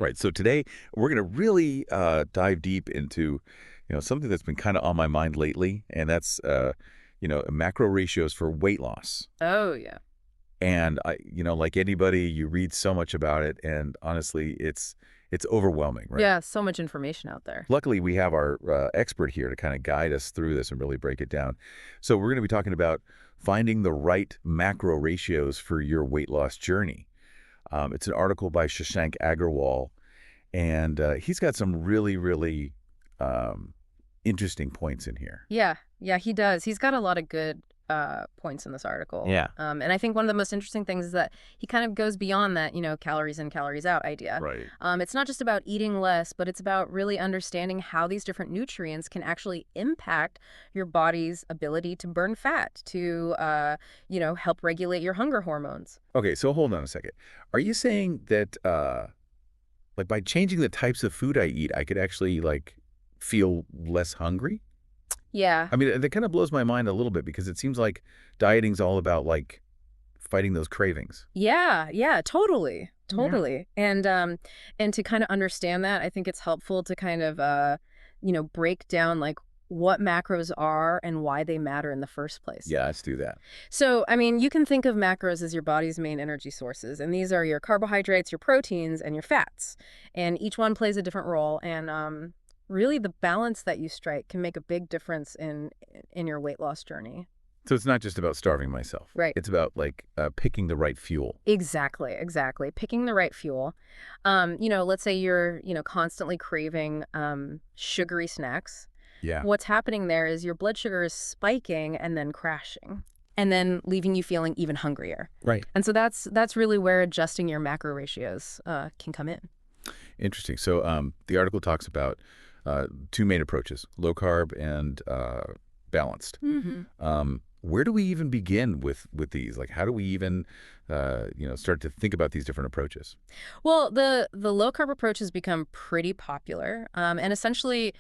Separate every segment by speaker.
Speaker 1: Right. So today we're going to really dive deep into, something that's been kind of on my mind lately, and that's, macro ratios for weight loss.
Speaker 2: Oh, yeah.
Speaker 1: And like anybody, you read so much about it, and honestly, it's overwhelming, right?
Speaker 2: Yeah, so much information out there.
Speaker 1: Luckily, we have our expert here to kind of guide us through this and really break it down. So we're going to be talking about finding the right macro ratios for your weight loss journey. It's an article by Shashank Agarwal, and he's got some really, really interesting points in here.
Speaker 2: Yeah, yeah, he does. He's got a lot of good points in this article.
Speaker 1: Yeah.
Speaker 2: And I think one of the most interesting things is that he kind of goes beyond that, calories in, calories out idea.
Speaker 1: Right.
Speaker 2: It's not just about eating less, but it's about really understanding how these different nutrients can actually impact your body's ability to burn fat, to, help regulate your hunger hormones.
Speaker 1: Okay, so hold on a second. Are you saying that, like, by changing the types of food I eat, I could actually, like, feel less hungry?
Speaker 2: Yeah.
Speaker 1: I mean, that kind of blows my mind a little bit because it seems like dieting's all about, like, fighting those cravings.
Speaker 2: Yeah, yeah, totally.
Speaker 1: Yeah.
Speaker 2: Totally. And to kind of understand that, I think it's helpful to kind of break down like what macros are and why they matter in the first place.
Speaker 1: Yeah, let's do that.
Speaker 2: So, I mean, you can think of macros as your body's main energy sources, and these are your carbohydrates, your proteins, and your fats. And each one plays a different role, and really the balance that you strike can make a big difference in your weight loss journey.
Speaker 1: So it's not just about starving myself.
Speaker 2: Right.
Speaker 1: It's about, like, picking the right fuel.
Speaker 2: Exactly, exactly. Picking the right fuel. Let's say you're, constantly craving sugary snacks.
Speaker 1: Yeah.
Speaker 2: What's happening there is your blood sugar is spiking and then crashing, and then leaving you feeling even hungrier.
Speaker 1: Right.
Speaker 2: And so that's really where adjusting your macro ratios can come in.
Speaker 1: Interesting. So the article talks about two main approaches, low carb and balanced. Where do we even begin with these? Like, how do we even, start to think about these different approaches?
Speaker 2: Well, the low carb approach has become pretty popular, and essentially,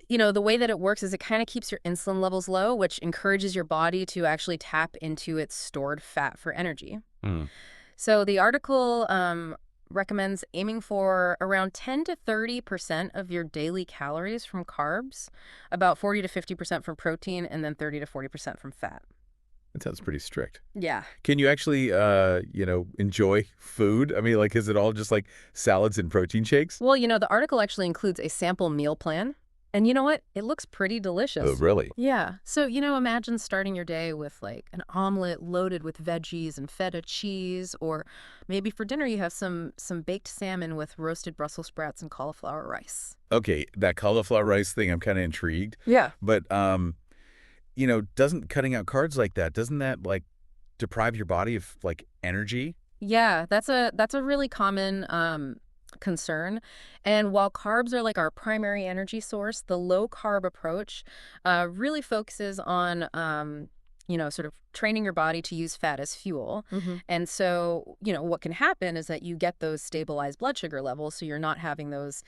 Speaker 2: the way that it works is it kind of keeps your insulin levels low, which encourages your body to actually tap into its stored fat for energy.
Speaker 1: Mm.
Speaker 2: So the article recommends aiming for around 10 to 30% of your daily calories from carbs, about 40 to 50% from protein, and then 30 to 40% from fat.
Speaker 1: That sounds pretty strict.
Speaker 2: Yeah.
Speaker 1: Can you actually, enjoy food? I mean, like, is it all just like salads and protein shakes?
Speaker 2: Well, the article actually includes a sample meal plan. And you know what? It looks pretty
Speaker 1: Oh,
Speaker 2: delicious.
Speaker 1: really?
Speaker 2: Yeah. So, imagine starting your day with like an omelet loaded with veggies and feta cheese, or maybe for dinner you have some baked salmon with roasted Brussels sprouts and cauliflower rice.
Speaker 1: Okay, that cauliflower rice thing, I'm kind of intrigued.
Speaker 2: Yeah.
Speaker 1: But, doesn't cutting out carbs like that, doesn't that, like, deprive your body of, like, energy?
Speaker 2: Yeah, that's a really common concern. And while carbs are like our primary energy source, the low carb approach really focuses on sort of training your body to use fat as fuel. And so, what can happen is that you get those stabilized blood sugar levels, so you're not having those,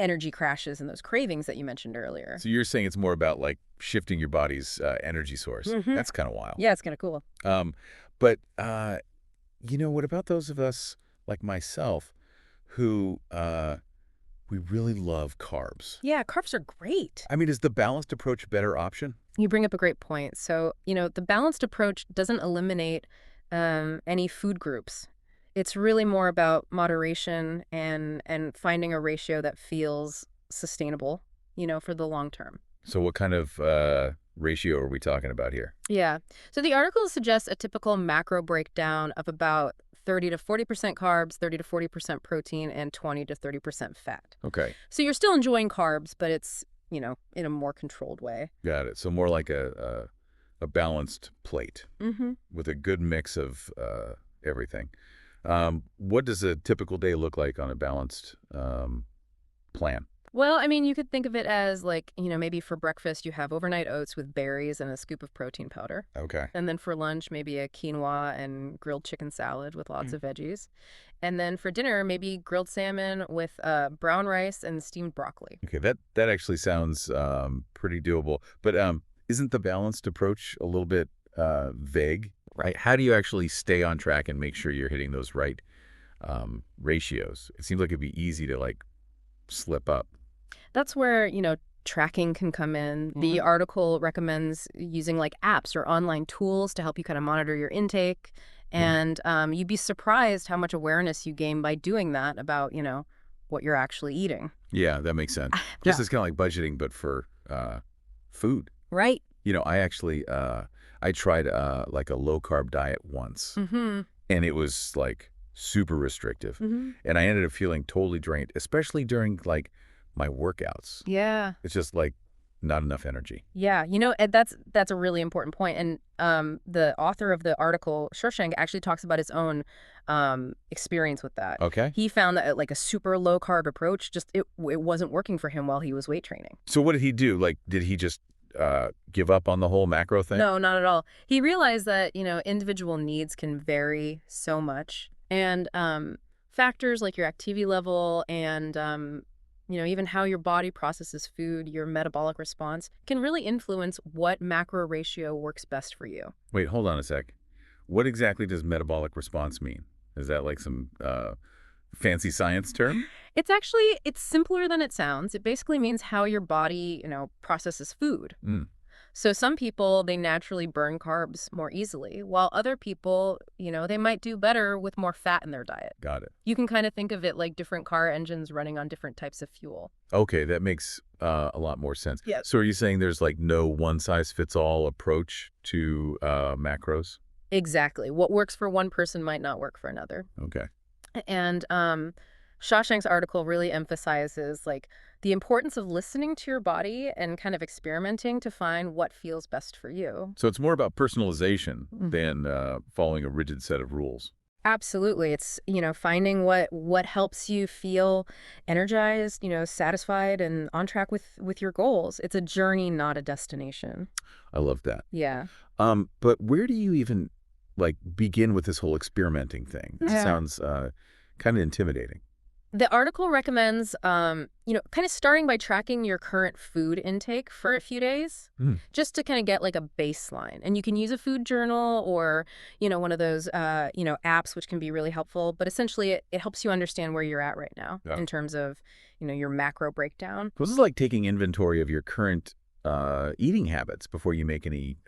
Speaker 2: energy crashes and those cravings that you mentioned earlier.
Speaker 1: So you're saying it's more about, like, shifting your body's energy source. That's kind of wild.
Speaker 2: Yeah, it's kind of cool.
Speaker 1: But, what about those of us like myself who we really love carbs?
Speaker 2: Yeah, carbs are great.
Speaker 1: I mean, is the balanced approach a better option?
Speaker 2: You bring up a great point. So, the balanced approach doesn't eliminate any food groups. It's really more about moderation and finding a ratio that feels sustainable, for the long term.
Speaker 1: So what kind of ratio are we talking about here?
Speaker 2: Yeah. So the article suggests a typical macro breakdown of about 30 to 40% carbs, 30 to 40% protein, and 20 to 30% fat.
Speaker 1: Okay,
Speaker 2: So you're still enjoying carbs, but it's, in a more controlled way.
Speaker 1: got it. So more like a balanced plate
Speaker 2: Mm-hmm.
Speaker 1: with a good mix of everything. What does a typical day look like on a balanced plan?
Speaker 2: Well, I mean, you could think of it as like, maybe for breakfast you have overnight oats with berries and a scoop of protein powder.
Speaker 1: Okay.
Speaker 2: And then for lunch, maybe a quinoa and grilled chicken salad with lots of veggies. And then for dinner, maybe grilled salmon with brown rice and steamed broccoli.
Speaker 1: Okay, that actually sounds pretty doable. But isn't the balanced approach a little bit vague? Right? How do you actually stay on track and make sure you're hitting those right ratios. It seems like it'd be easy to like slip up.
Speaker 2: That's where, tracking can come in. The article recommends using like apps or online tools to help you kind of monitor your intake.
Speaker 1: Hmm.
Speaker 2: And you'd be surprised how much awareness you gain by doing that about, what you're actually eating.
Speaker 1: Yeah, that makes sense.
Speaker 2: Yeah.
Speaker 1: Just as kind of like budgeting, but for food.
Speaker 2: Right.
Speaker 1: I actually I tried like a low carb diet once,
Speaker 2: Mm-hmm.
Speaker 1: and it was like super restrictive,
Speaker 2: Mm-hmm.
Speaker 1: and I ended up feeling totally drained, especially during like my workouts.
Speaker 2: Yeah.
Speaker 1: It's just like not enough energy.
Speaker 2: Yeah, and that's a really important point. And the author of the article, Shoshank, actually talks about his own experience with that.
Speaker 1: Okay.
Speaker 2: He found that like a super low carb approach, just it wasn't working for him while he was weight training.
Speaker 1: So what did he do? Like, did he just give up on the whole macro thing?
Speaker 2: No, not at all. He realized that individual needs can vary so much, and factors like your activity level and even how your body processes food, your metabolic response, can really influence what macro ratio works best for you.
Speaker 1: Wait, hold on a sec. What exactly does metabolic response mean? Is that like some fancy science term?
Speaker 2: It's simpler than it sounds. It basically means how your body, processes food.
Speaker 1: Mm,
Speaker 2: So some people, they naturally burn carbs more easily, while other people, they might do better with more fat in their diet.
Speaker 1: got it.
Speaker 2: You can kind of think of it like different car engines running on different types of fuel.
Speaker 1: Okay, that makes a lot more sense.
Speaker 2: Yeah.
Speaker 1: So are you saying there's like no one-size-fits-all approach to macros?
Speaker 2: Exactly. What works for one person might not work for another.
Speaker 1: Okay.
Speaker 2: And Shawshank's article really emphasizes like the importance of listening to your body and kind of experimenting to find what feels best for you.
Speaker 1: So it's more about personalization
Speaker 2: Mm.
Speaker 1: than following a rigid set of rules.
Speaker 2: Absolutely. It's, finding what helps you feel energized, satisfied and on track with your goals. It's a journey, not a destination.
Speaker 1: I love that.
Speaker 2: Yeah.
Speaker 1: But where do you even like begin with this whole experimenting thing? It
Speaker 2: Yeah.
Speaker 1: sounds kind of intimidating.
Speaker 2: The article recommends, kind of starting by tracking your current food intake for a few days,
Speaker 1: Mm.
Speaker 2: just to kind of get like a baseline. And you can use a food journal or, one of those, apps, which can be really helpful. But essentially, it helps you understand where you're at right now
Speaker 1: Yeah.
Speaker 2: in terms of, your macro breakdown.
Speaker 1: So this is like taking inventory of your current eating habits before you make any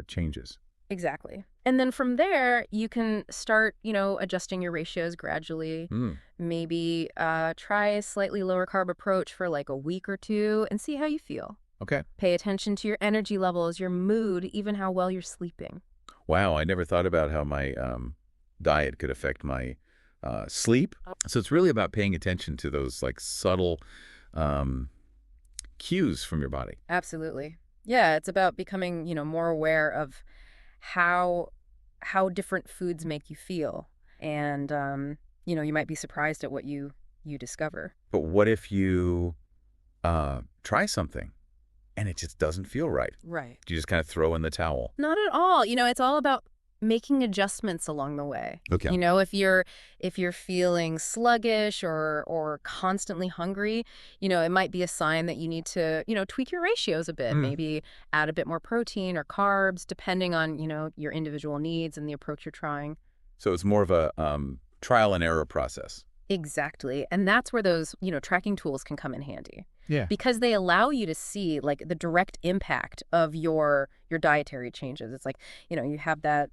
Speaker 1: changes.
Speaker 2: Exactly. And then from there, you can start, adjusting your ratios gradually.
Speaker 1: Mm.
Speaker 2: Maybe try a slightly lower carb approach for like a week or two and see how you feel.
Speaker 1: Okay.
Speaker 2: Pay attention to your energy levels, your mood, even how well you're sleeping.
Speaker 1: Wow, I never thought about how my diet could affect my sleep. So it's really about paying attention to those like subtle um, cues from your body.
Speaker 2: Absolutely. Yeah, it's about becoming, more aware of how different foods make you feel. And you might be surprised at what you discover.
Speaker 1: But what if you try something and it just doesn't feel right?
Speaker 2: Right.
Speaker 1: Do you just kind of throw in the towel?
Speaker 2: Not at all. It's all about making adjustments along the way.
Speaker 1: Okay.
Speaker 2: If you're feeling sluggish or constantly hungry, it might be a sign that you need to, tweak your ratios a bit,
Speaker 1: Mm.
Speaker 2: maybe add a bit more protein or carbs, depending on, your individual needs and the approach you're trying.
Speaker 1: So it's more of a trial and error process.
Speaker 2: Exactly. And that's where those, tracking tools can come in handy.
Speaker 1: Yeah.
Speaker 2: Because they allow you to see like the direct impact of your dietary changes. It's like, you have that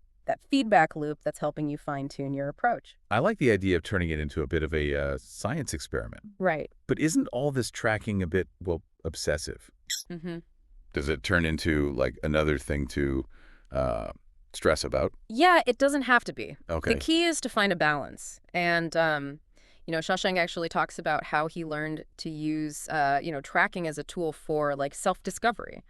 Speaker 2: feedback loop that's helping you fine tune your approach.
Speaker 1: I like the idea of turning it into a bit of a science experiment.
Speaker 2: Right.
Speaker 1: But isn't all this tracking a bit, well, obsessive?
Speaker 2: Mm-hmm.
Speaker 1: Does it turn into like another thing to stress about?
Speaker 2: Yeah, it doesn't have to be.
Speaker 1: Okay.
Speaker 2: The key is to find a balance. And, Shashank actually talks about how he learned to use, tracking as a tool for like self-discovery,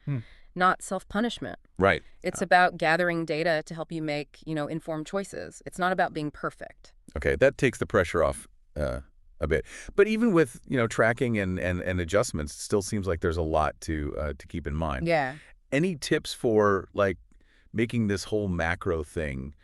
Speaker 2: not self-punishment.
Speaker 1: Right.
Speaker 2: It's about gathering data to help you make, informed choices. It's not about being perfect.
Speaker 1: Okay. That takes the pressure off a bit. But even with, tracking and adjustments, it still seems like there's a lot to keep in mind.
Speaker 2: Yeah.
Speaker 1: Any tips for like making this whole macro thing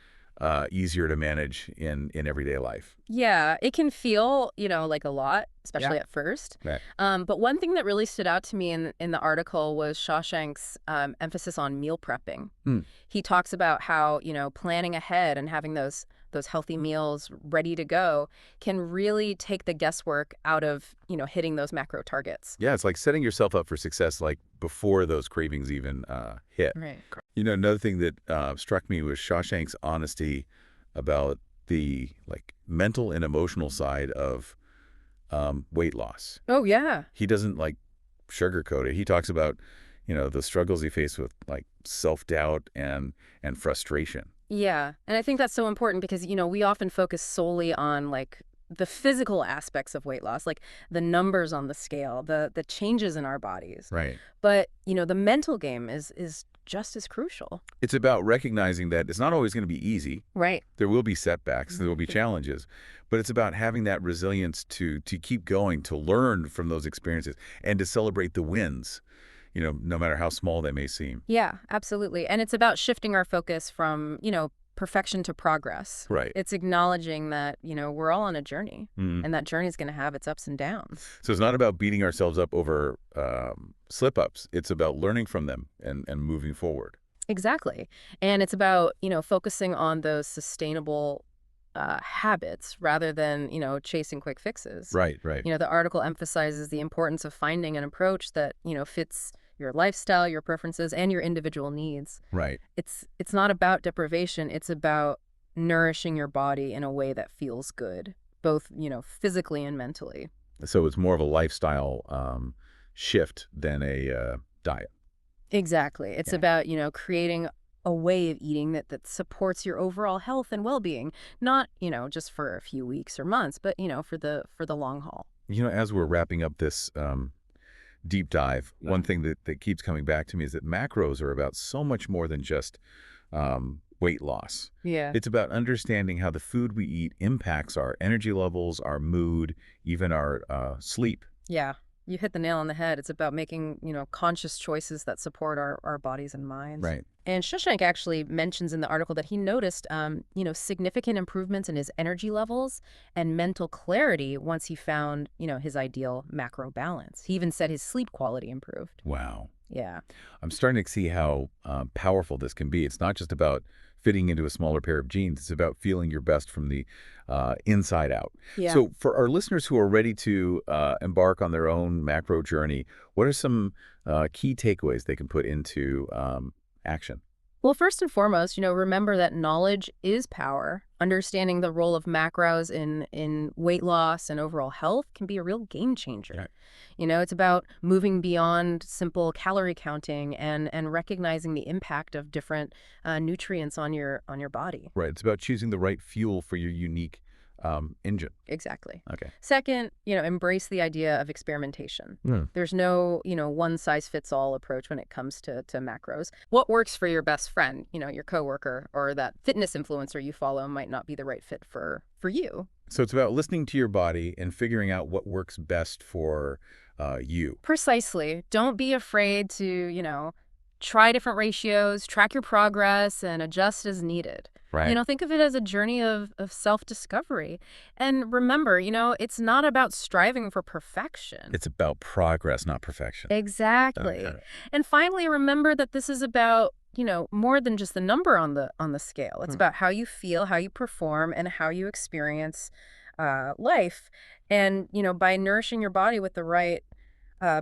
Speaker 1: easier to manage in everyday life?
Speaker 2: Yeah, it can feel, like a lot, especially at first.
Speaker 1: Right.
Speaker 2: But one thing that really stood out to me in the article was Shawshank's emphasis on meal prepping.
Speaker 1: Mm.
Speaker 2: He talks about how, planning ahead and having those those healthy meals ready to go can really take the guesswork out of, hitting those macro targets.
Speaker 1: Yeah, it's like setting yourself up for success like before those cravings even hit.
Speaker 2: Right.
Speaker 1: Another thing that struck me was Shawshank's honesty about the mental and emotional side of weight loss.
Speaker 2: Oh, yeah.
Speaker 1: He doesn't sugarcoat it. He talks about, the struggles he faced with self-doubt and frustration.
Speaker 2: Yeah. And I think that's so important because, we often focus solely on the physical aspects of weight loss, like the numbers on the scale, the changes in our bodies.
Speaker 1: Right.
Speaker 2: But, the mental game is just as crucial.
Speaker 1: It's about recognizing that it's not always going to be easy.
Speaker 2: Right.
Speaker 1: There will be setbacks, there will be challenges, but it's about having that resilience to keep going, to learn from those experiences, and to celebrate the wins, no matter how small they may seem.
Speaker 2: Yeah, absolutely. And it's about shifting our focus from, perfection to progress.
Speaker 1: Right.
Speaker 2: It's acknowledging that, we're all on a journey,
Speaker 1: Mhm.
Speaker 2: and that journey is going to have its ups and downs.
Speaker 1: So it's not about beating ourselves up over slip-ups. It's about learning from them and moving forward.
Speaker 2: Exactly. And it's about, focusing on those sustainable habits rather than, chasing quick fixes.
Speaker 1: Right, right.
Speaker 2: The article emphasizes the importance of finding an approach that, fits your lifestyle, your preferences, and your individual needs.
Speaker 1: Right.
Speaker 2: It's not about deprivation. It's about nourishing your body in a way that feels good, both, physically and mentally.
Speaker 1: So it's more of a lifestyle shift than a diet.
Speaker 2: Exactly. It's
Speaker 1: Yeah.
Speaker 2: about, creating a way of eating that supports your overall health and well-being, not, just for a few weeks or months, but, for the long haul.
Speaker 1: As we're wrapping up this deep dive, one thing that keeps coming back to me is that macros are about so much more than just weight loss.
Speaker 2: Yeah.
Speaker 1: It's about understanding how the food we eat impacts our energy levels, our mood, even our sleep.
Speaker 2: Yeah. You hit the nail on the head. It's about making, conscious choices that support our bodies and minds.
Speaker 1: Right.
Speaker 2: And Shushank actually mentions in the article that he noticed, significant improvements in his energy levels and mental clarity once he found, his ideal macro balance. He even said his sleep quality improved.
Speaker 1: Wow.
Speaker 2: Yeah.
Speaker 1: I'm starting to see how powerful this can be. It's not just about fitting into a smaller pair of jeans. It's about feeling your best from the inside out.
Speaker 2: Yeah.
Speaker 1: So for our listeners who are ready to embark on their own macro journey, what are some key takeaways they can put into action?
Speaker 2: Well, first and foremost, remember that knowledge is power. Understanding the role of macros in weight loss and overall health can be a real game changer.
Speaker 1: Right.
Speaker 2: It's about moving beyond simple calorie counting and recognizing the impact of different nutrients on your body.
Speaker 1: Right. It's about choosing the right fuel for your unique engine.
Speaker 2: Exactly.
Speaker 1: Okay.
Speaker 2: Second, embrace the idea of experimentation. There's no, one-size-fits-all approach when it comes to macros. What works for your best friend, your coworker, or that fitness influencer you follow might not be the right fit for you.
Speaker 1: So it's about listening to your body and figuring out what works best for you.
Speaker 2: Precisely. Don't be afraid to, try different ratios, track your progress, and adjust as needed.
Speaker 1: Right.
Speaker 2: Think of it as a journey of self-discovery. And remember, it's not about striving for perfection.
Speaker 1: It's about progress, not perfection.
Speaker 2: Exactly.
Speaker 1: Okay.
Speaker 2: And finally, remember that this is about, more than just the number on the scale. It's about how you feel, how you perform, and how you experience life. And, by nourishing your body with the right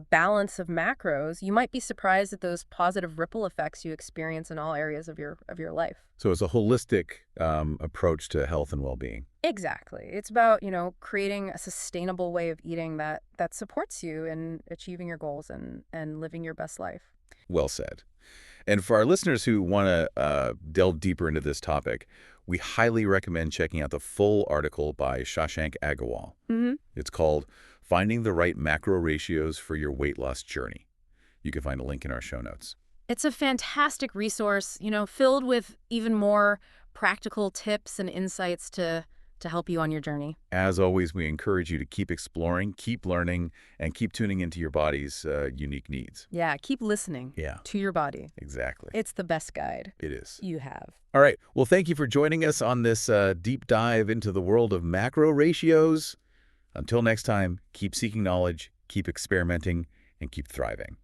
Speaker 2: balance of macros, you might be surprised at those positive ripple effects you experience in all areas of your life.
Speaker 1: So it's a holistic approach to health and well-being.
Speaker 2: Exactly. It's about, creating a sustainable way of eating that supports you in achieving your goals and living your best life.
Speaker 1: Well said. And for our listeners who want to delve deeper into this topic, we highly recommend checking out the full article by Shashank Agarwal. It's called Finding the Right Macro Ratios for Your Weight Loss Journey. You can find a link in our show notes.
Speaker 2: It's a fantastic resource, filled with even more practical tips and insights to help you on your journey.
Speaker 1: As always, we encourage you to keep exploring, keep learning, and keep tuning into your body's unique needs.
Speaker 2: Yeah, keep listening to your body.
Speaker 1: Exactly.
Speaker 2: It's the best guide
Speaker 1: It is.
Speaker 2: you have.
Speaker 1: All right. Well, thank you for joining us on this deep dive into the world of macro ratios. Until next time, keep seeking knowledge, keep experimenting, and keep thriving.